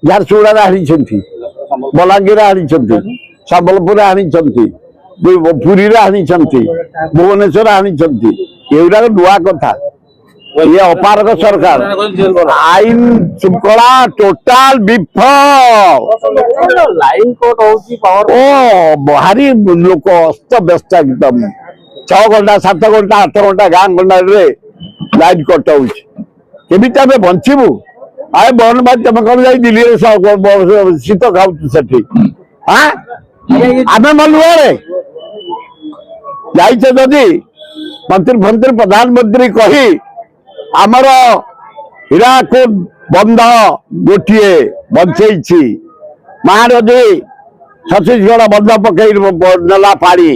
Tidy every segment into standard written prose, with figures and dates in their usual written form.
ଝାରସୁଗୁଡାରେ ଆଣିଛନ୍ତି, ବଲାଙ୍ଗୀର ଆଣିଛନ୍ତି, ସମ୍ବଲପୁରରେ ଆଣିଛନ୍ତି, ପୁରୀରେ ଆଣିଛନ୍ତି, ଭୁବନେଶ୍ୱର ଆଣିଛନ୍ତି। ଏଗୁଡାକ ନୂଆ କଥା। ये अपारक सरकार आईन श्रृंखला टोटाल विफल। लाइन कट होची पावर ओ भारी लोक अस्त व्यस्त एकदम 6 घंटा 7 घंटा 8 घंटा गाँ गंडा लाइन कट होमी बंचबू आए बहन भाई तुम कौन जाई दिल्ली शीत खाऊ सेठी हाँ आम मलुआरे जाइए जदि मंत्री फंत्री प्रधानमंत्री कही आमर हीराकुद बंध गोटे बंचई महानदी छत्तीसगढ़ बंध पकई नेला पानी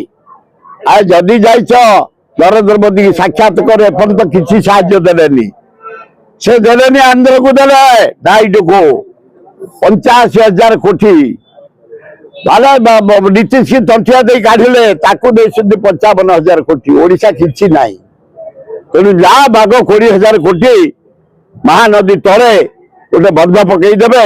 आए जदि जाइछ नरेंद्र मोदी की साक्षात कर एपर्यंत किसी साहाय्य देलेनी से देलेनी आंध्र को देले नाइड को 85,000 कोटी नीतीश की तंटिया दे काढ़िले ताकू दे 55,000 कोटी ओडिशा किछि नाही तेणु जा भाग 20,000 कोटी महानदी तले गोटे बंध पकई देवे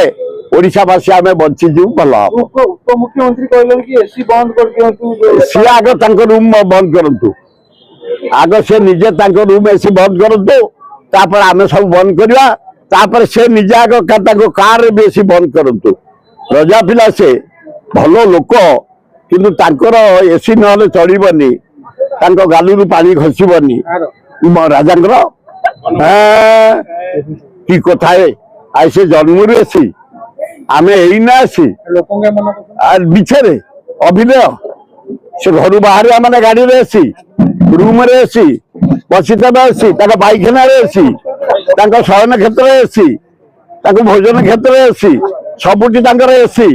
ओडिशावासी आम बंचीजु भल उपमुख्यमंत्री कहले कि एसी बंद कर दियंतु सी आग रूम बंद करंतु आग से निजे रूम एसी बंद करंतु तापर आम सब बंद करवा तापर से निजे आग कार भी एसी बंद करंतु रजा पिला से भल लोक किंतु तांकर एसी नहले चढ़बनी गालू पानी खसबनी राजांकर कि कथा आई से जन्म एसी आम एना आसी बिछे अभिनय से घर बाहर मैंने गाड़ी रे एसी रूम रे एसी बसीतबे एसी पाइखाना एसी शयन क्षेत्र एसी भोजन क्षेत्र एसी सबुटी एसी